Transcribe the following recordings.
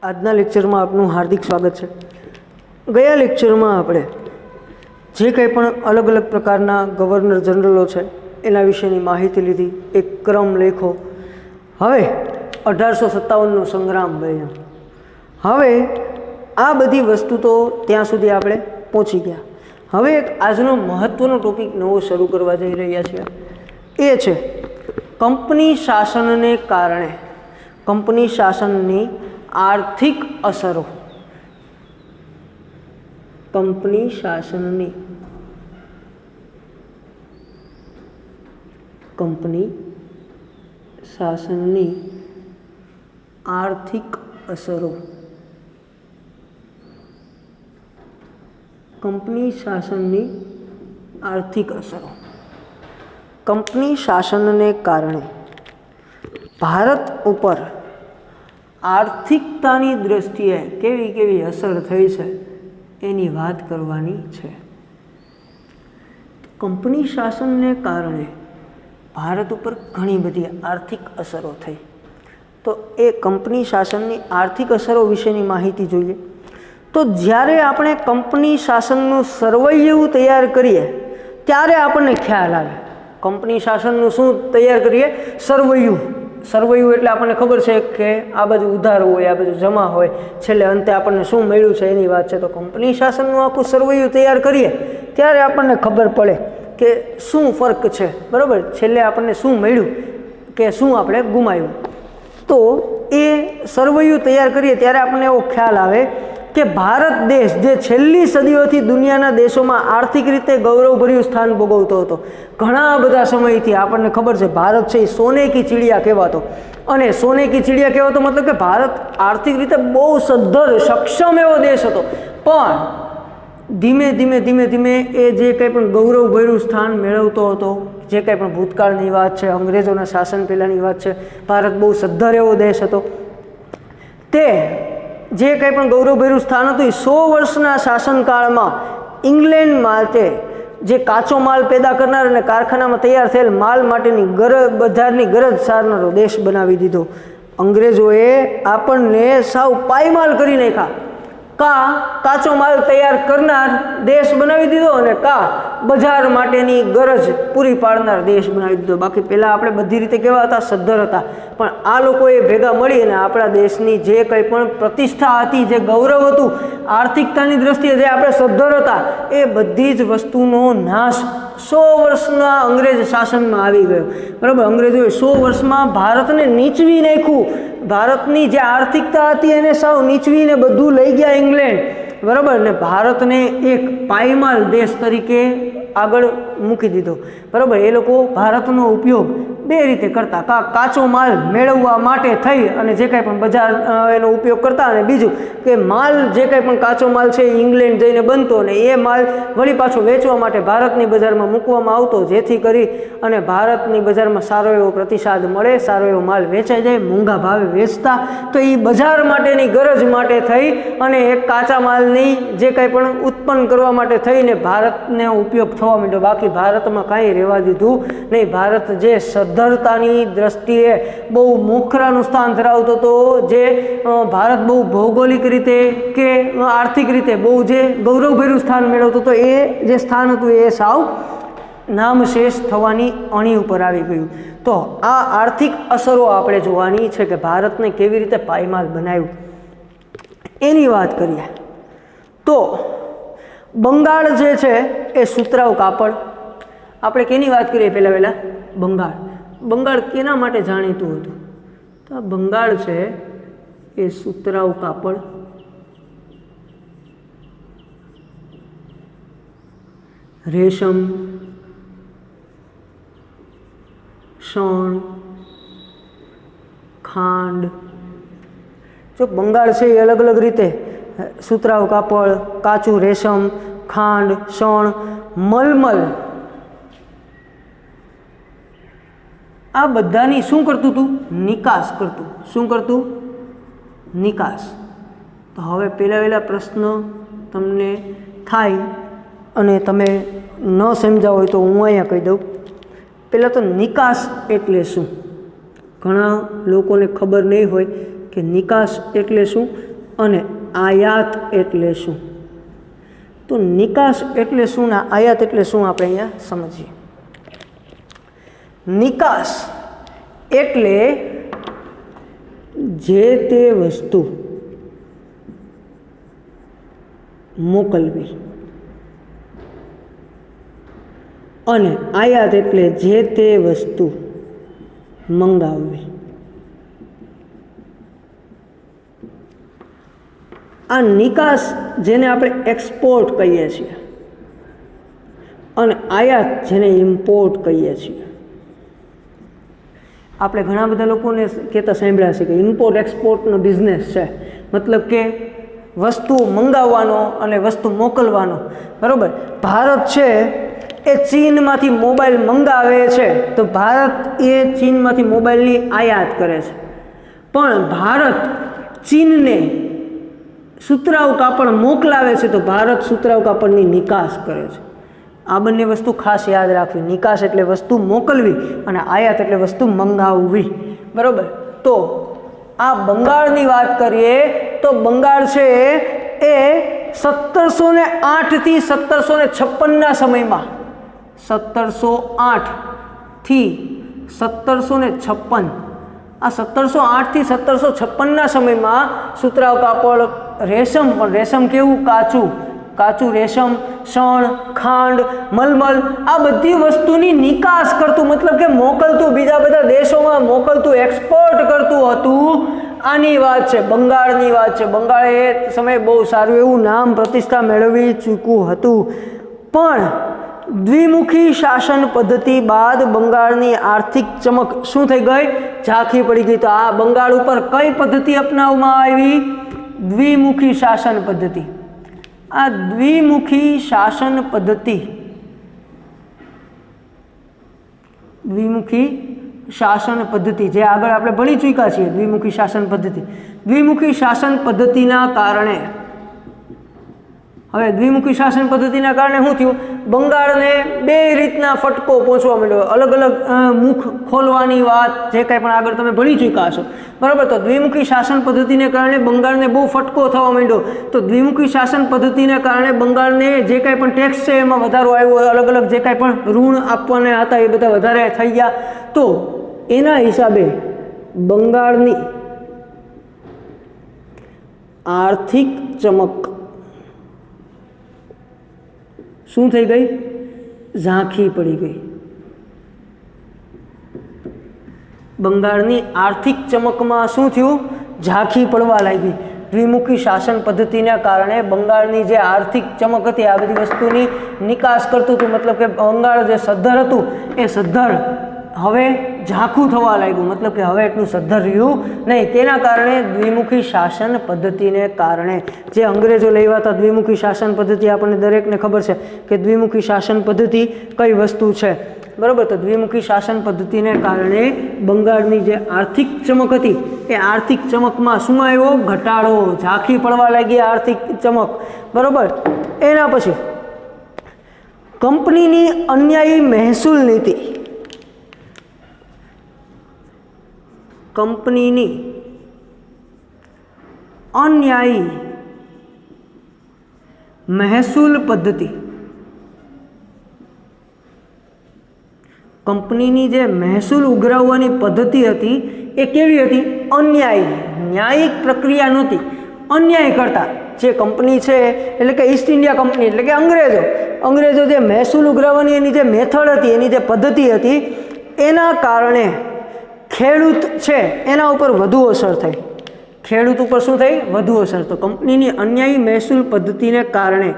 આજના લેક્ચરમાં આપનું હાર્દિક સ્વાગત છે। ગયા લેક્ચરમાં આપણે જે કંઈ પણ અલગ અલગ પ્રકારના ગવર્નર જનરલો છે એના વિશેની માહિતી લીધી, એક ક્રમ લેખો। હવે 1857નો સંગ્રામ બન્યો। હવે આ બધી વસ્તુ તો ત્યાં સુધી આપણે પહોંચી ગયા। હવે એક આજનો મહત્ત્વનો ટોપિક નવો શરૂ કરવા જઈ રહ્યા છીએ, એ છે કંપની શાસનને કારણે કંપની શાસનની આર્થિક અસરો। કંપની શાસનની આર્થિક અસરો। કંપની શાસનની આર્થિક અસરો। કંપની શાસનને કારણે ભારત ઉપર આર્થિકતાની દ્રષ્ટિએ કેવી કેવી અસર થઈ છે એની વાત કરવાની છે। કંપની શાસનને કારણે ભારત ઉપર ઘણી બધી આર્થિક અસરો થઈ, તો એ કંપની શાસનની આર્થિક અસરો વિશેની માહિતી જોઈએ। તો જ્યારે આપણે કંપની શાસનનું સરવૈયું તૈયાર કરીએ ત્યારે આપણને ખ્યાલ આવે। કંપની શાસનનું શું તૈયાર કરીએ? સરવૈયું એટલે આપણને ખબર છે કે આ બાજુ ઉધાર હોય, આ બાજુ જમા હોય, છેલ્લે અંતે આપણને શું મળ્યું છે એની વાત છે। તો કંપની શાસનનું આખું સરવૈયું તૈયાર કરીએ ત્યારે આપણને ખબર પડે કે શું ફર્ક છે, બરાબર? છેલ્લે આપણને શું મળ્યું કે શું આપણે ગુમાવ્યું। તો એ સરવૈયું તૈયાર કરીએ ત્યારે આપણને એવો ખ્યાલ આવે કે ભારત દેશ જે છેલ્લી સદીઓથી દુનિયાના દેશોમાં આર્થિક રીતે ગૌરવભર્યું સ્થાન ભોગવતો હતો, ઘણા બધા સમયથી આપણને ખબર છે ભારત છે એ સોને કી ચીડિયા કહેવાતો। અને સોને કી ચીડિયા કહેવાતો મતલબ કે ભારત આર્થિક રીતે બહુ સદ્ધર સક્ષમ એવો દેશ હતો, પણ ધીમે ધીમે એ જે કંઈ પણ ગૌરવભર્યું સ્થાન મેળવતો હતો, જે કંઈ પણ ભૂતકાળની વાત છે, અંગ્રેજોના શાસન પહેલાંની વાત છે, ભારત બહુ સદ્ધર એવો દેશ હતો। તે જે કંઈ પણ ગૌરવભર્યું સ્થાન હતું એ 100 વર્ષના શાસનકાળમાં ઇંગ્લેન્ડ માટે જે કાચો માલ પેદા કરનાર અને કારખાનામાં તૈયાર થયેલ માલ માટેની બજારની ગરજ સારનારો દેશ બનાવી દીધો। અંગ્રેજોએ આપણને સાવ પાયમાલ કરી નાખ્યા। કાચો માલ તૈયાર કરનાર દેશ બનાવી દીધો અને બજાર માટેની ગરજ પૂરી પાડનાર દેશ બનાવી દીધો। બાકી પહેલાં આપણે બધી રીતે કેવા હતા? સદ્ધર હતા, પણ આ લોકોએ ભેગા મળી અને આપણા દેશની જે કંઈ પણ પ્રતિષ્ઠા હતી, જે ગૌરવ હતું, આર્થિકતાની દ્રષ્ટિએ જે આપણે સદ્ધર હતા, એ બધી જ વસ્તુનો નાશ 100 વર્ષના અંગ્રેજ શાસનમાં આવી ગયો, બરાબર? અંગ્રેજોએ 100 વર્ષમાં ભારતને નીચવી નાખ્યું। ભારતની જે આર્થિકતા હતી એને સાવ નીચવીને બધું લઈ ગયા ઇંગ્લેન્ડ, બરાબર? ને ભારતને એક પાયમાલ દેશ તરીકે આગળ મૂકી દીધો, બરાબર? એ લોકો ભારતનો ઉપયોગ બે રીતે કરતા, કાચો માલ મેળવવા માટે થઈ અને જે કાંઈ પણ બજાર એનો ઉપયોગ કરતા, અને બીજું કે માલ જે કાંઈ પણ કાચો માલ છે એ ઇંગ્લેન્ડ જઈને બનતો અને એ માલ વળી પાછો વેચવા માટે ભારતની બજારમાં મૂકવામાં આવતો, જેથી કરી અને ભારતની બજારમાં સારો એવો પ્રતિસાદ મળે, સારો એવો માલ વેચાઈ જાય, મોંઘા ભાવે વેચતા। તો એ બજાર માટેની ગરજ માટે થઈ અને એક કાચા માલની જે કાંઈ પણ ઉત્પન્ન કરવા માટે થઈને ભારતને ઉપયોગ થવા માંડ્યો। બાકી ભારતમાં કાંઈ રહેવા દીધું નહીં। ભારત જે સદ્ધરતાની દ્રષ્ટિએ બહુ મોખરાનું સ્થાન ધરાવતો હતો, જે ભારત બહુ ભૌગોલિક રીતે કે આર્થિક રીતે બહુ જે ગૌરવભર્યું સ્થાન મેળવતો હતો, એ જે સ્થાન હતું એ સાવ નામશેષ થવાની અણી ઉપર આવી ગયું। તો આ આર્થિક અસરો આપણે જોવાની છે કે ભારતને કેવી રીતે પાયમાલ બનાવ્યું એની વાત કરીએ। તો બંગાળ જે છે એ સુતરાઉ કાપડ। આપણે કેની વાત કરીએ? પહેલાં બંગાળ કેના માટે જાણીતું હતું? તો બંગાળ છે એ સુતરાઉ કાપડ, રેશમ, શણ, ખાંડ। જો બંગાળ છે એ અલગ અલગ રીતે સુતરાઉ કાપડ, કાચું રેશમ, ખાંડ, શણ, મલમલ, આ બધાની શું કરતું હતું? નિકાસ કરતું। શું કરતું? નિકાસ। તો હવે પહેલા પ્રશ્ન તમને થાય અને તમે ન સમજ્યા હોય તો હું અહીંયા કહી દઉં। પહેલાં તો નિકાસ એટલે શું? ઘણા લોકોને ખબર નહીં હોય કે નિકાસ એટલે શું। અને આયાત એટલે શું? તો નિકાસ એટલે શું ને આયાત એટલે શું આપણે અહીંયા સમજીએ. નિકાસ એટલે જે તે વસ્તુ મોકલવી અને આયાત એટલે જે તે વસ્તુ મંગાવવી. આ નિકાસ જેને આપણે એક્સપોર્ટ કહીએ છીએ અને આયાત જેને ઇમ્પોર્ટ કહીએ છીએ. આપણે ઘણા બધા લોકોને કહેતા સાંભળ્યા છે કે ઇમ્પોર્ટ એક્સપોર્ટનો બિઝનેસ છે, મતલબ કે વસ્તુ મંગાવવાનો અને વસ્તુ મોકલવાનો. બરાબર. ભારત છે એ ચીનમાંથી મોબાઈલ મંગાવે છે તો ભારત એ ચીનમાંથી મોબાઈલની આયાત કરે છે, પણ ભારત ચીનને સુતરાઉ કાપડ મોકલાવે છે તો ભારત સુતરાઉ કાપડની નિકાસ કરે છે. આ બંને વસ્તુ ખાસ યાદ રાખવી. નિકાસ એટલે વસ્તુ મોકલવી અને આયાત એટલે વસ્તુ મંગાવવી. બરાબર. તો આ બંગાળની વાત કરીએ તો બંગાળ છે એ 1708 થી 1756ના સમયમાં 1708 થી 1756 આ 1708 થી 1756ના સમયમાં સુતરાઉ કાપડ, રેશમ, પણ રેશમ કેવું? કાચું રેશમ, શણ, ખાંડ, મલમલ, આ બધી વસ્તુની નિકાસ કરતું, મતલબ કે મોકલતું, બીજા બધા દેશોમાં મોકલતું, એક્સપોર્ટ કરતું હતું. આની વાત છે, બંગાળની વાત છે. બંગાળે એ સમયે બહુ સારું એવું નામ પ્રતિષ્ઠા મેળવી ચૂક્યું હતું. પણ દ્વિમુખી શાસન પદ્ધતિ બાદ બંગાળની આર્થિક ચમક શું થઈ ગઈ? ઝાંખી પડી ગઈ. તો આ બંગાળ ઉપર કઈ પદ્ધતિ અપનાવવામાં આવી? દ્વિમુખી શાસન પદ્ધતિ. આ દ્વિમુખી શાસન પદ્ધતિ જે આગળ આપણે ભણી ચૂક્યા છીએ, દ્વિમુખી શાસન પદ્ધતિના કારણે હવે દ્વિમુખી શાસન પદ્ધતિના કારણે શું થયું? બંગાળને બે રીતના ફટકો પહોંચવા માંડ્યો. અલગ અલગ મુખ ખોલવાની વાત જે કંઈ પણ આગળ તમે ભણી ચૂક્યા છો. બરાબર. તો દ્વિમુખી શાસન પદ્ધતિને કારણે બંગાળને બહુ ફટકો થવા માંડ્યો. તો દ્વિમુખી શાસન પદ્ધતિના કારણે બંગાળને જે કાંઈ પણ ટેક્સ છે એમાં વધારો આવ્યો. અલગ અલગ જે કાંઈ પણ ઋણ આપવાના હતા એ બધા વધારે થઈ ગયા. તો એના હિસાબે બંગાળની આર્થિક ચમક શું થઈ ગઈ? ઝાંખી પડી ગઈ. બંગાળની આર્થિક ચમકમાં શું થયું? ઝાંખી પડવા લાગી. દ્વિમુખી શાસન પદ્ધતિના કારણે બંગાળની જે આર્થિક ચમક હતી, આ બધી વસ્તુની નિકાસ કરતું હતું, મતલબ કે બંગાળ જે સદ્ધર હતું એ સદ્ધર હવે ઝાંખું થવા લાગ્યું, મતલબ કે હવે એટલું સદ્ધર રહ્યું નહીં. તેના કારણે દ્વિમુખી શાસન પદ્ધતિને કારણે જે અંગ્રેજો લેવા હતા, દ્વિમુખી શાસન પદ્ધતિ આપણને દરેકને ખબર છે કે દ્વિમુખી શાસન પદ્ધતિ કઈ વસ્તુ છે. બરાબર. તો દ્વિમુખી શાસન પદ્ધતિને કારણે બંગાળની જે આર્થિક ચમક હતી એ આર્થિક ચમકમાં શું આવ્યો? ઘટાડો. ઝાંખી પડવા લાગી આર્થિક ચમક. બરાબર. એના પછી કંપનીની અન્યાયી મહેસૂલ નીતિ. કંપનીની અન્યાયી મહેસૂલ પદ્ધતિ. કંપનીની જે મહેસૂલ ઉઘરાવવાની પદ્ધતિ હતી એ કેવી હતી? અન્યાયી. ન્યાયિક પ્રક્રિયા નહોતી, અન્યાય કરતા. જે કંપની છે એટલે કે ઈસ્ટ ઇન્ડિયા કંપની એટલે કે અંગ્રેજો જે મહેસૂલ ઉઘરાવવાની એની જે મેથડ હતી, એની જે પદ્ધતિ હતી, એના કારણે ખેડૂત છે એના ઉપર વધુ અસર થઈ. ખેડૂત ઉપર શું થઈ? વધુ અસર. તો કંપનીની અન્યાયી મહેસૂલ પદ્ધતિને કારણે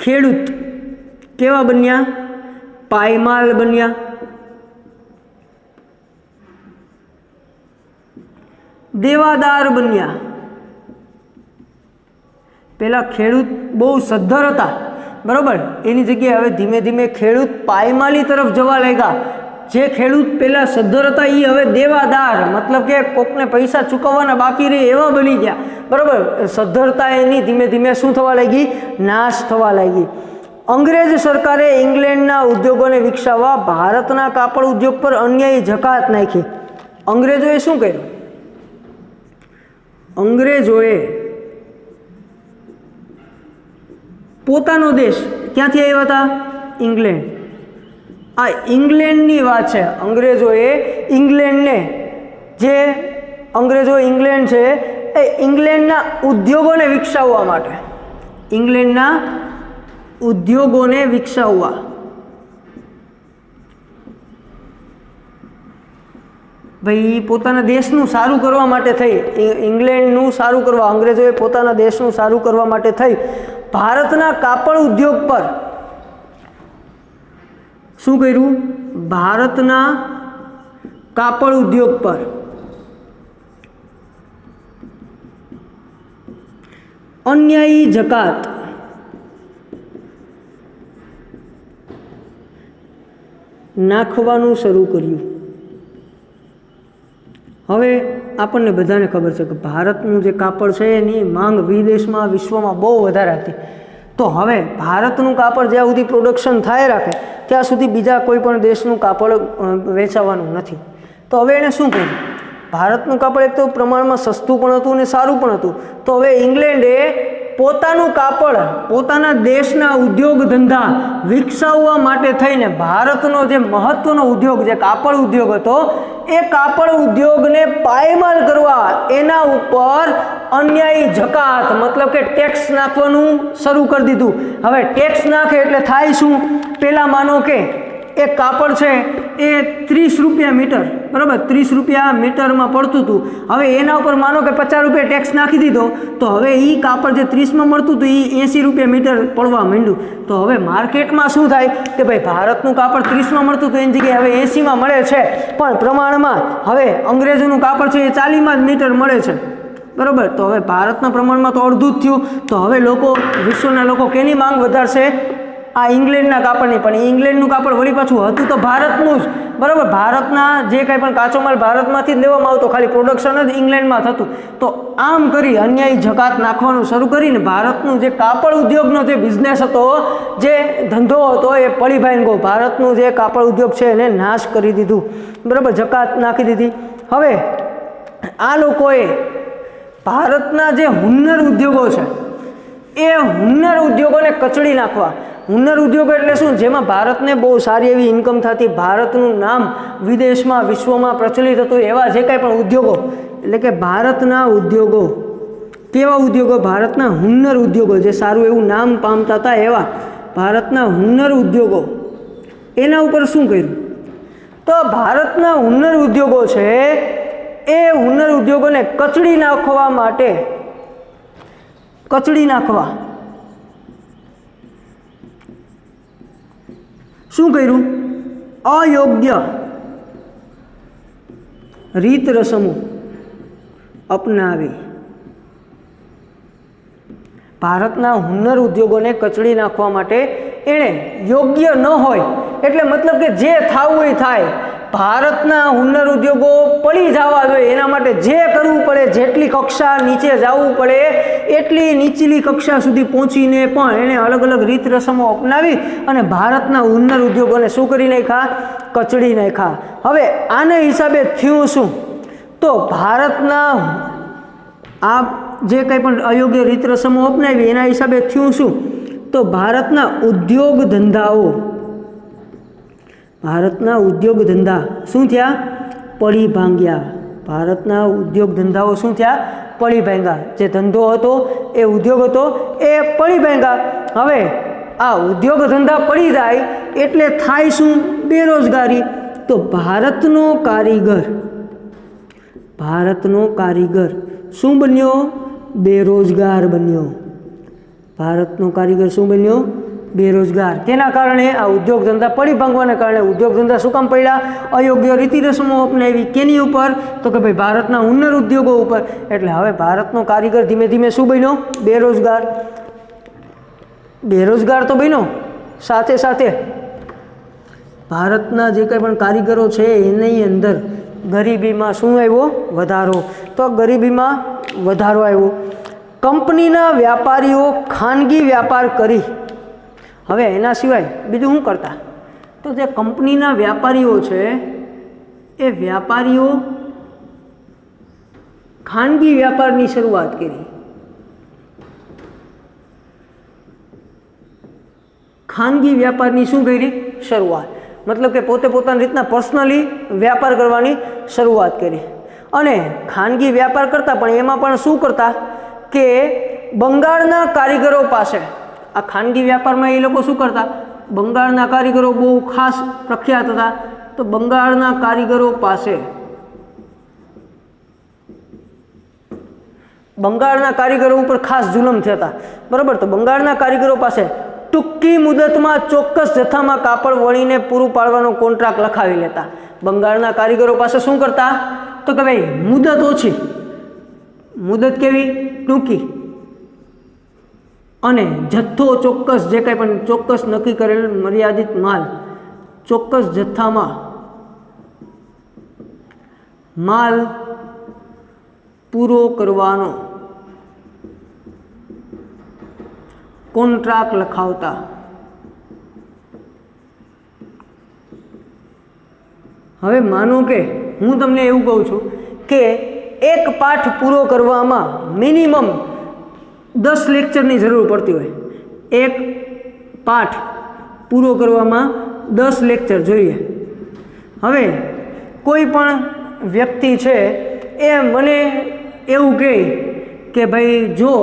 ખેડૂત કેવા બન્યા? પાયમાલ બન્યા. દેવાદાર બન્યા. પહેલાં ખેડૂત બહુ સદ્ધર હતા, બરાબર, એની જગ્યાએ હવે ધીમે ધીમે ખેડૂત પાયમાલી તરફ જવા લાગ્યા. જે ખેડૂત પહેલાં સદ્ધર હતા એ હવે દેવાદાર, મતલબ કે કોકને પૈસા ચૂકવવાના બાકી રહે એવા બની ગયા. બરાબર. સદ્ધરતા એની ધીમે ધીમે શું થવા લાગી? નાશ થવા લાગી. અંગ્રેજ સરકારે ઇંગ્લેન્ડના ઉદ્યોગોને વિકસાવવા ભારતના કાપડ ઉદ્યોગ પર અન્યાયી જકાત નાખી. અંગ્રેજોએ શું કર્યું? અંગ્રેજોએ પોતાનો દેશ ક્યાંથી આવ્યા હતા? ઇંગ્લેન્ડ. આ ઇંગ્લેન્ડની વાત છે. અંગ્રેજોએ ઇંગ્લેન્ડને, જે અંગ્રેજો ઇંગ્લેન્ડ છે એ ઇંગ્લેન્ડના ઉદ્યોગોને વિકસાવવા માટે, ઇંગ્લેન્ડના ઉદ્યોગોને વિકસાવવા, ભાઈ પોતાના દેશનું સારું કરવા માટે થઈ, ઇંગ્લેન્ડનું સારું કરવા, અંગ્રેજોએ પોતાના દેશનું સારું કરવા માટે થઈ ભારતના કાપડ ઉદ્યોગ પર શું કર્યું? ભારતના કાપડ ઉદ્યોગ પર અન્યાયી જકાત નાખવાનું શરૂ કર્યું. હવે આપણને બધાને ખબર છે કે ભારતનું જે કાપડ છે એની માંગ વિદેશમાં, વિશ્વમાં બહુ વધારે હતી. તો હવે ભારતનું કાપડ જ્યાં સુધી પ્રોડક્શન થાય રાખે ત્યાં સુધી બીજા કોઈ પણ દેશનું કાપડ વેચાવાનું નથી. તો હવે એણે શું કર્યું? ભારતનું કાપડ એક તો પ્રમાણમાં સસ્તું પણ હતું અને સારું પણ હતું. તો હવે ઇંગ્લેન્ડે પોતાનું કાપડ, પોતાના દેશના ઉદ્યોગ ધંધા વિકસાવવા માટે થઈને ભારતનો જે મહત્વનો ઉદ્યોગ, જે કાપડ ઉદ્યોગ હતો, એ કાપડ ઉદ્યોગને પાયમાલ કરવા એના ઉપર અન્યાયી જકાત મતલબ કે ટેક્સ નાખવાનું શરૂ કરી દીધું. હવે ટેક્સ નાખે એટલે થાય શું? પહેલાં માનો કે એક કાપડ છે એ 30 રૂપિયા મીટર, બરાબર, 30 રૂપિયા મીટરમાં પડતું હતું. હવે એના ઉપર માનો કે 50 રૂપિયા ટેક્સ નાખી દીધો, તો હવે એ કાપડ જે 30માં મળતું હતું એ 80 રૂપિયા મીટર પડવા માંડ્યું. તો હવે માર્કેટમાં શું થાય કે ભાઈ ભારતનું કાપડ 30માં મળતું હતું એની જગ્યાએ હવે 80માં મળે છે, પણ પ્રમાણમાં હવે અંગ્રેજોનું કાપડ છે એ 40માં જ મીટર મળે છે, બરાબર. તો હવે ભારતના પ્રમાણમાં તો અડધું જ થયું. તો હવે લોકો, વિશ્વના લોકો કેની માંગ વધારશે? આ ઇંગ્લેન્ડના કાપડની. પણ ઇંગ્લેન્ડનું કાપડ વળી પાછું હતું તો ભારતનું જ, બરાબર. ભારતના જે કંઈ પણ કાચો માલ ભારતમાંથી જ લેવામાં આવતો, ખાલી પ્રોડક્શન જ ઇંગ્લેન્ડમાં થતું. તો આમ કરી અન્યાયી જકાત નાખવાનું શરૂ કરીને ભારતનું જે કાપડ ઉદ્યોગનો જે બિઝનેસ હતો, જે ધંધો હતો, એ પડી ભાઈને ગયો. ભારતનું જે કાપડ ઉદ્યોગ છે એને નાશ કરી દીધું, બરાબર, જકાત નાખી દીધી. હવે આ લોકોએ ભારતના જે હુન્નર ઉદ્યોગો છે એ હુન્નર ઉદ્યોગોને કચડી નાખવા. હુન્નર ઉદ્યોગો એટલે શું? જેમાં ભારતને બહુ સારી એવી ઇન્કમ થતી, ભારતનું નામ વિદેશમાં, વિશ્વમાં પ્રચલિત હતું, એવા જે કાંઈ પણ ઉદ્યોગો, એટલે કે ભારતના ઉદ્યોગો. કેવા ઉદ્યોગો? ભારતના હુન્નર ઉદ્યોગો, જે સારું એવું નામ પામતા હતા એવા ભારતના હુન્નર ઉદ્યોગો. એના ઉપર શું કર્યું? તો ભારતના હુન્નર ઉદ્યોગો છે એ હુન્નર ઉદ્યોગોને કચડી નાખવા માટે, કચડી નાખવા શું કર્યું? અયોગ્ય રીત રસમો અપનાવી ભારતના હુન્નર ઉદ્યોગોને કચડી નાખવા માટે એણે યોગ્ય ન હોય એટલે મતલબ કે જે થવું એ થાય, ભારતના હુન્નર ઉદ્યોગો પડી જવા જોઈએ એના માટે જે કરવું પડે, જેટલી કક્ષા નીચે જવું પડે એટલી નીચલી કક્ષા સુધી પહોંચીને પણ એણે અલગ અલગ રીત રસમો અપનાવી અને ભારતના હુન્નર ઉદ્યોગોને શું કરી નાખ્યા? કચડી નાખ્યા. હવે આના હિસાબે થયું શું? તો ભારતના આ જે કંઈ પણ અયોગ્ય રીત રસમો અપનાવી એના હિસાબે થયું શું? તો ભારતના ઉદ્યોગ ધંધાઓ, ભારતના ઉદ્યોગ ધંધા શું થયા? પડી ભાંગ્યા. ભારતના ઉદ્યોગ ધંધાઓ શું થયા? પડી ભાંગ્યા. જે ધંધો હતો, એ ઉદ્યોગ હતો, એ પડી ભાંગ્યા. હવે આ ઉદ્યોગ ધંધા પડી જાય એટલે થાય શું? બેરોજગારી. તો ભારતનો કારીગર, ભારતનો કારીગર શું બન્યો? બેરોજગાર બન્યો. ભારતનો કારીગર શું બન્યો? બેરોજગાર. તેના કારણે આ ઉદ્યોગ ધંધા પડી ભાંગવાના કારણે ઉદ્યોગ ધંધા શું કામ પડ્યા? અયોગ્ય રીતિ રસમો અપનાવી. કેની ઉપર? તો કે ભાઈ ભારતના હુન્નર ઉદ્યોગો ઉપર. એટલે હવે ભારતનો કારીગર ધીમે ધીમે શું બન્યો? બેરોજગાર. બેરોજગાર તો બન્યો, સાથે સાથે ભારતના જે કંઈ પણ કારીગરો છે એની અંદર ગરીબીમાં શું આવ્યો? વધારો. તો ગરીબીમાં વધારો આવ્યો. કંપનીના વ્યાપારીઓ ખાનગી વ્યાપાર કરી. હવે એના સિવાય બીજું શું કરતા? તો જે કંપનીના વ્યાપારીઓ છે એ વ્યાપારીઓ ખાનગી વ્યાપારની શરૂઆત કરી. ખાનગી વ્યાપારની શું કરી શરૂઆત, મતલબ કે પોતે પોતાની રીતના પર્સનલી વ્યાપાર કરવાની શરૂઆત કરી. અને ખાનગી વ્યાપાર કરતા પણ એમાં પણ શું કરતા કે બંગાળના કારીગરો પાસે, આ ખાનગી વ્યાપારમાં એ લોકો શું કરતા, બંગાળના કારીગરો બહુ ખાસ પ્રખ્યાત હતા, તો બંગાળના કારીગરો પાસે, બંગાળના કારીગરો ઉપર ખાસ જુલમ થતા, બરાબર. તો બંગાળના કારીગરો પાસે ટૂંકી મુદતમાં ચોક્કસ જથ્થામાં કાપડ વણીને પૂરું પાડવાનો કોન્ટ્રાક્ટ લખાવી લેતા. બંગાળના કારીગરો પાસે શું કરતા તો કે ભાઈ મુદત ઓછી, મુદત કેવી ટૂંકી, અને જથ્થો ચોક્કસ, જે કંઈ પણ ચોક્કસ નક્કી કરેલ મર્યાદિત માલ ચોક્કસ જથ્થામાં માલ પૂરો કરવાનો કોન્ટ્રાક્ટ લખાવતા. હવે માનો કે હું તમને એવું કહું છું કે એક પાઠ પૂરો કરવામાં મિનિમમ 10 લેક્ચરની જરૂર પડતી હોય, એક પાઠ પૂરો કરવામાં 10 લેક્ચર જોઈએ. હવે કોઈ પણ વ્યક્તિ છે એ મને એવું કહે કે ભાઈ જો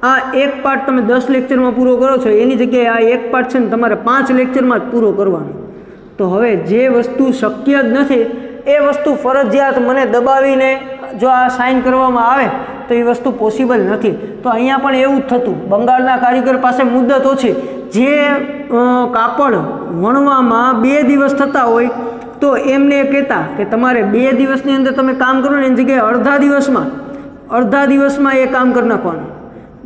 આ એક પાઠ તમે 10 લેક્ચરમાં પૂરો કરો છો, એની જગ્યાએ આ એક પાઠ છે ને તમારે 5 લેક્ચરમાં જ પૂરો કરવાનો, તો હવે જે વસ્તુ શક્ય જ નથી એ વસ્તુ ફરજિયાત મને દબાવીને જો આ સાઇન કરવામાં આવે તો એ વસ્તુ પોસિબલ નથી. તો અહીંયા પણ એવું જ થતું, બંગાળના કારીગર પાસે મુદત ઓછી, જે કાપડ વણવામાં 2 દિવસ થતા હોય તો એમને કહેતા કે તમારે 2 દિવસની અંદર તમે કામ કરો ને, એની જગ્યાએ અડધા દિવસમાં એ કામ કરી નાખવાનું.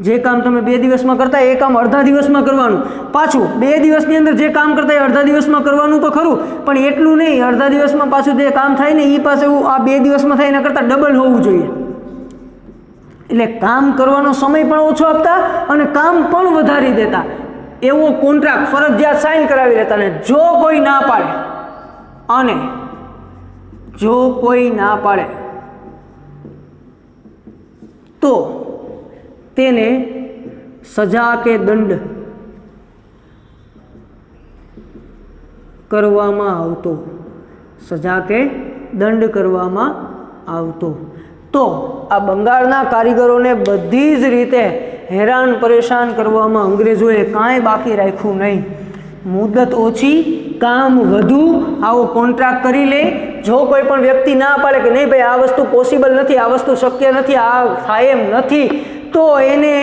જે કામ તમે 2 દિવસમાં કરતા એ કામ અડધા દિવસમાં કરવાનું. પાછું 2 દિવસની અંદર જે કામ કરતા એ અડધા દિવસમાં કરવાનું તો ખરું, પણ એટલું નહીં, અડધા દિવસમાં પાછું જે કામ થાય ને એ પાસે આ 2 દિવસમાં થાય એના કરતાં ડબલ હોવું જોઈએ. એટલે કામ કરવાનો સમય પણ ઓછો આપતા અને કામ પણ વધારી દેતા, એવો કોન્ટ્રાક્ટ ફરજિયાત સાઇન કરાવી લેતા. ને જો કોઈ ના પાડે, અને જો કોઈ ના પાડે તો તેને સજા કે દંડ કરવામાં આવતો, સજા કે દંડ કરવામાં આવતો. તો આ બંગાળના કારીગરોને બધી જ રીતે હેરાન પરેશાન કરવામાં અંગ્રેજોએ કાંઈ બાકી રાખ્યું નહીં. મુદત ઓછી, કામ વધુ, આવો કોન્ટ્રાક્ટ કરી લે. જો કોઈ પણ વ્યક્તિ ના પાડે કે નહીં ભાઈ આ વસ્તુ પોસિબલ નથી, આ વસ્તુ શક્ય નથી, આ થાય એમ નથી, તો એને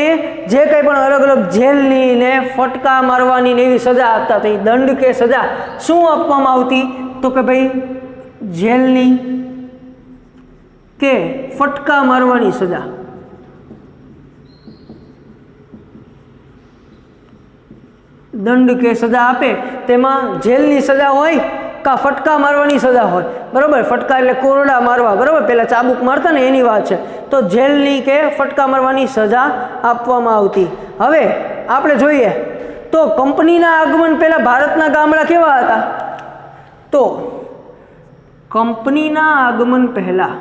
જે કંઈ પણ અલગ અલગ જેલની ને ફટકા મારવાની ને એવી સજા આપતા. તો એ દંડ કે સજા શું આપવામાં આવતી તો કે ભાઈ જેલની કે ફટકા મારવાની સજા. દંડ કે સજા આપે તેમાં જેલની સજા હોય કા ફટકા મારવાની સજા હોય, બરાબર. ફટકા એટલે કોરડા મારવા, બરાબર, પહેલાં ચાબુક મારતા ને એની વાત છે. તો જેલની કે ફટકા મારવાની સજા આપવામાં આવતી. હવે આપણે જોઈએ તો કંપનીના આગમન પહેલાં ભારતના ગામડા કેવા હતા? તો કંપનીના આગમન પહેલાં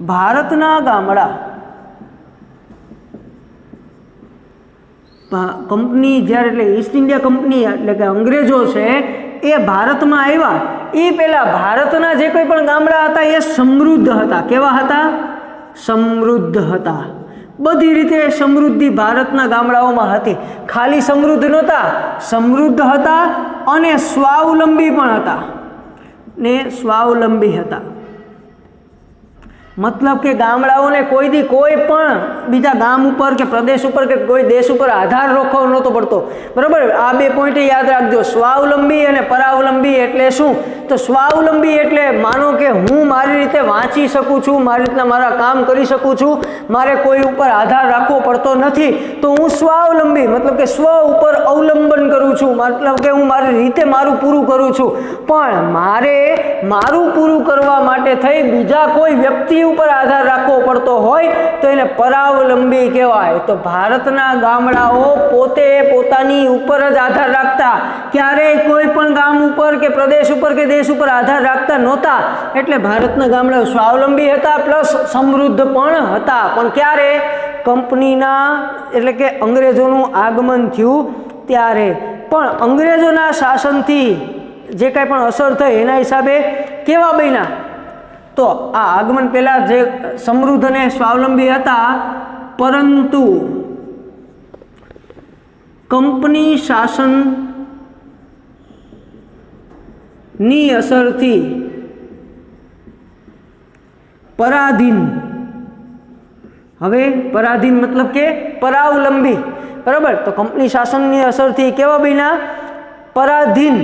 ભારતના ગામડા, કંપની જ્યારે એટલે ઈસ્ટ ઇન્ડિયા કંપની એટલે કે અંગ્રેજો છે એ ભારતમાં આવ્યા એ પહેલાં ભારતના જે કોઈ પણ ગામડા હતા એ સમૃદ્ધ હતા. કેવા હતા? સમૃદ્ધ હતા. બધી રીતે સમૃદ્ધિ ભારતના ગામડાઓમાં હતી. ખાલી સમૃદ્ધ નહોતા, સમૃદ્ધ હતા અને સ્વાવલંબી પણ હતા ને સ્વાવલંબી હતા. મતલબ કે ગામડાઓને કોઈ પણ બીજા ગામ ઉપર કે પ્રદેશ ઉપર કે કોઈ દેશ ઉપર આધાર રાખવો નહોતો પડતો, બરાબર. આ 2 પોઈન્ટ યાદ રાખજો, સ્વાવલંબી અને પરાવલંબી એટલે શું? તો સ્વાવલંબી એટલે માનો કે હું મારી રીતે વાંચી શકું છું, મારી રીતના મારા કામ કરી શકું છું, મારે કોઈ ઉપર આધાર રાખવો પડતો નથી, તો હું સ્વાવલંબી મતલબ કે સ્વ ઉપર અવલંબન કરું છું, મતલબ કે હું મારી રીતે મારું પૂરું કરું છું. પણ મારે મારું પૂરું કરવા માટે થઈ બીજા કોઈ વ્યક્તિ ઉપર આધાર રાખવો પડતો હોય તો એને પરાવલંબી કહેવાય. તો ભારતના ગામડાઓ પોતે પોતાની ઉપર જ આધાર રાખતા, ક્યારેય કોઈ પણ ગામ ઉપર કે પ્રદેશ ઉપર કે દેશ ઉપર આધાર રાખતા નહોતા. એટલે ભારતના ગામડાઓ સ્વાવલંબી હતા પ્લસ સમૃદ્ધ પણ હતા. પણ ક્યારે? કંપનીના એટલે કે અંગ્રેજોનું આગમન થયું ત્યારે. પણ અંગ્રેજોના શાસનથી જે કાંઈ પણ અસર થઈ એના હિસાબે કેવા બન્યા? તો આ આગમન પહેલાં જે સમૃદ્ધ અને સ્વાવલંબી હતા, પરંતુ કંપની શાસનની અસરથી પરાધીન, હવે પરાધીન મતલબ કે પરાવલંબી, બરાબર? તો કંપની શાસનની અસરથી કેવા બન્યા? પરાધીન.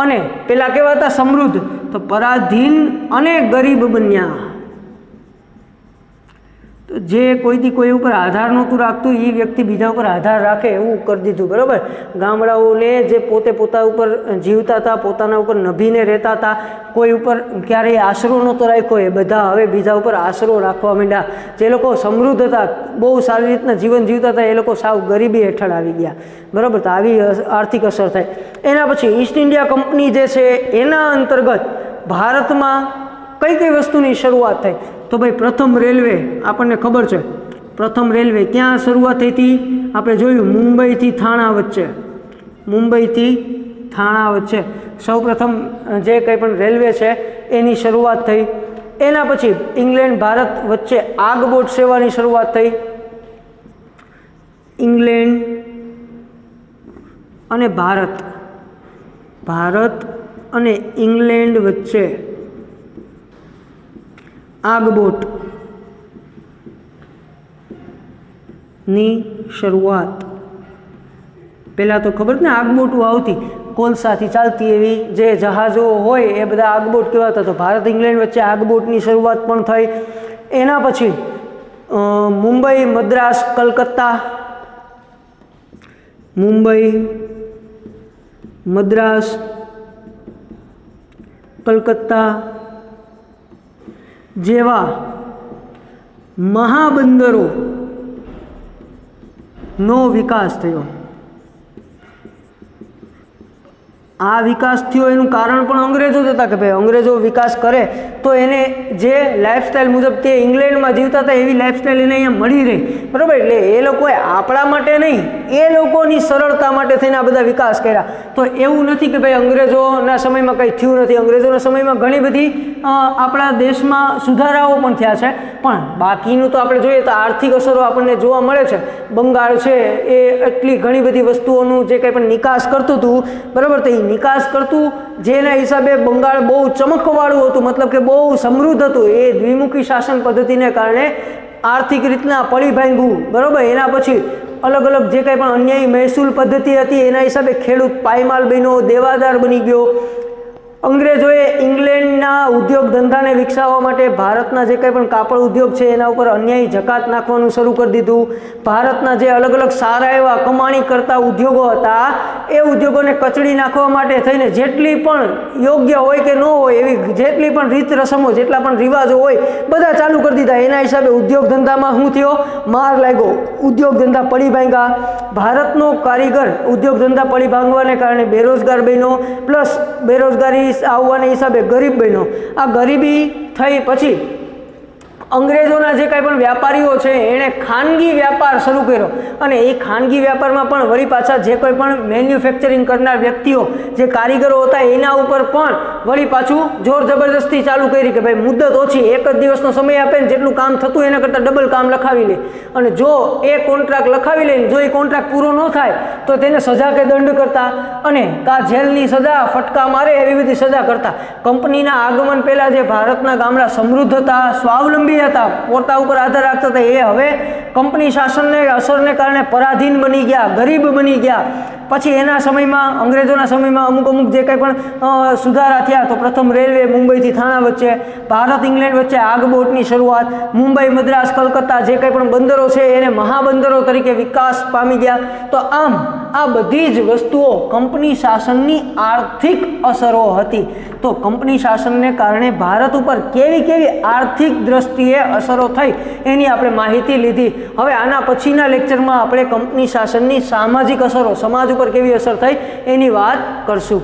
અને પેલા કેવા હતા? સમૃદ્ધ. તો પરાધીન અને ગરીબ બન્યા. તો જે કોઈથી કોઈ ઉપર આધાર નહોતું રાખતું એ વ્યક્તિ બીજા ઉપર આધાર રાખે એવું કરી દીધું, બરાબર? ગામડાઓને જે પોતે પોતા ઉપર જીવતા હતા, પોતાના ઉપર નભીને રહેતા હતા, કોઈ ઉપર ક્યારેય આશરો નહોતો રાખ્યો, એ બધા હવે બીજા ઉપર આશરો રાખવા માંડ્યા. જે લોકો સમૃદ્ધ હતા, બહુ સારી રીતના જીવન જીવતા હતા, એ લોકો સાવ ગરીબી હેઠળ આવી ગયા, બરાબર? તો આવી આર્થિક અસર થાય. એના પછી ઈસ્ટ ઇન્ડિયા કંપની જે છે એના અંતર્ગત ભારતમાં કઈ કઈ વસ્તુની શરૂઆત થઈ? તો ભાઈ પ્રથમ રેલવે આપણને ખબર છે. પ્રથમ રેલવે ક્યાં શરૂઆત થઈ હતી? આપણે જોયું મુંબઈથી થાણા વચ્ચે. મુંબઈથી થાણા વચ્ચે સૌપ્રથમ જે કંઈ પણ રેલવે છે એની શરૂઆત થઈ. એના પછી ઇંગ્લેન્ડ ભારત વચ્ચે આગબોટ સેવાની શરૂઆત થઈ. ઇંગ્લેન્ડ અને ભારત અને ઇંગ્લેન્ડ વચ્ચે આગબોટ ની શરૂઆત. પહેલાં તો ખબર ને આગબોટો આવતી, કોલસાથી ચાલતી એવી જે જહાજો હોય એ બધા આગબોટ કહેવાતા. તો ભારત ઇંગ્લેન્ડ વચ્ચે આગબોટની શરૂઆત પણ થઈ. એના પછી મુંબઈ મદ્રાસ કલકત્તા, મુંબઈ મદ્રાસ કલકત્તા જેવા મહાબંદરોનો વિકાસ થયો. આ વિકાસ થયો એનું કારણ પણ અંગ્રેજો જ હતા કે ભાઈ અંગ્રેજો વિકાસ કરે તો એને જે લાઈફસ્ટાઈલ મુજબ તે ઇંગ્લેન્ડમાં જીવતા હતા એવી લાઈફસ્ટાઈલ એને અહીંયા મળી રહી, બરાબર? એટલે એ લોકોએ આપણા માટે નહીં, એ લોકોની સરળતા માટે થઈને આ બધા વિકાસ કર્યા. તો એવું નથી કે ભાઈ અંગ્રેજોના સમયમાં કંઈ થયું નથી. અંગ્રેજોના સમયમાં ઘણી બધી આપણા દેશમાં સુધારાઓ પણ થયા છે. પણ બાકીનું તો આપણે જોઈએ તો આર્થિક અસરો આપણને જોવા મળે છે. બંગાળ છે એ એટલી ઘણી બધી વસ્તુઓનું જે કંઈ પણ નિકાસ કરતું હતું, બરાબર? તો એ નિકાસ કરતું જેના હિસાબે બંગાળ બહુ ચમકવાળું હતું, મતલબ કે બહુ સમૃદ્ધ હતું. એ દ્વિમુખી શાસન પદ્ધતિને કારણે આર્થિક રીતના પડી ભાંગ્યું, બરાબર? એના પછી અલગ અલગ જે કંઈ પણ અન્યાયી મહેસૂલ પદ્ધતિ હતી એના હિસાબે ખેડૂત પાયમાલ બન્યો, દેવાદાર બની ગયો. અંગ્રેજોએ ઇંગ્લેન્ડના ઉદ્યોગ ધંધાને વિકસાવવા માટે ભારતના જે કંઈ પણ કાપડ ઉદ્યોગ છે એના ઉપર અન્યાયી જકાત નાખવાનું શરૂ કરી દીધું. ભારતના જે અલગ અલગ સારા એવા કમાણી કરતા ઉદ્યોગો હતા એ ઉદ્યોગોને કચડી નાખવા માટે થઈને જેટલી પણ યોગ્ય હોય કે ન હોય એવી જેટલી પણ રીત રસમો, જેટલા પણ રિવાજો હોય બધા ચાલુ કરી દીધા. એના હિસાબે ઉદ્યોગ ધંધામાં શું થયો? માર લાગ્યો. ઉદ્યોગ ધંધા પડી ભાંગ્યા. ભારતનો કારીગર ઉદ્યોગ ધંધા પડી ભાંગવાને કારણે બેરોજગાર બન્યો, પ્લસ બેરોજગારી આવવાના હિસાબે ગરીબ બન્યો. આ ગરીબી થઈ પછી અંગ્રેજોના જે કાંઈ પણ વ્યાપારીઓ છે એણે ખાનગી વ્યાપાર શરૂ કર્યો. અને એ ખાનગી વ્યાપારમાં પણ વળી પાછા જે કોઈ પણ મેન્યુફેક્ચરિંગ કરનાર વ્યક્તિઓ, જે કારીગરો હતા એના ઉપર પણ વળી પાછું જોર જબરદસ્તી ચાલુ કરી કે ભાઈ મુદ્દત ઓછી, એક જ દિવસનો સમય આપે ને જેટલું કામ થતું એના કરતાં ડબલ કામ લખાવી લે. અને જો એ કોન્ટ્રાક્ટ લખાવી લે, જો એ કોન્ટ્રાક્ટ પૂરો ન થાય તો તેને સજા કે દંડ કરતા, અને કા જેલની સજા, ફટકા મારે એવી બધી સજા કરતા. કંપનીના આગમન પહેલાં જે ભારતના ગામડા સમૃદ્ધ હતા, સ્વાવલંબી ગયા હતા, પોતા ઉપર આધાર રાખતા હતા, એ હવે કંપની શાસનને અસરને કારણે પરાધીન બની ગયા, ગરીબ બની ગયા. પછી એના સમયમાં, અંગ્રેજોના સમયમાં અમુક જે કંઈ પણ સુધારા થયા, તો પ્રથમ રેલવે મુંબઈથી થાણા વચ્ચે, ભારત ઇંગ્લેન્ડ વચ્ચે આગબોટની શરૂઆત, મુંબઈ, મદ્રાસ, કલકત્તા જે કંઈ પણ બંદરો છે એને મહાબંદરો તરીકે વિકાસ પામી ગયા. તો આમ આ બધી જ વસ્તુઓ કંપની શાસનની આર્થિક અસરો હતી. તો કંપની શાસનને કારણે ભારત ઉપર કેવી કેવી આર્થિક દ્રષ્ટિએ અસરો થઈ એની આપણે માહિતી લીધી. હવે આના પછીના લેક્ચરમાં આપણે કંપની શાસનની સામાજિક અસરો, સમાજ ઉપર કેવી અસર થઈ એની વાત કરશું.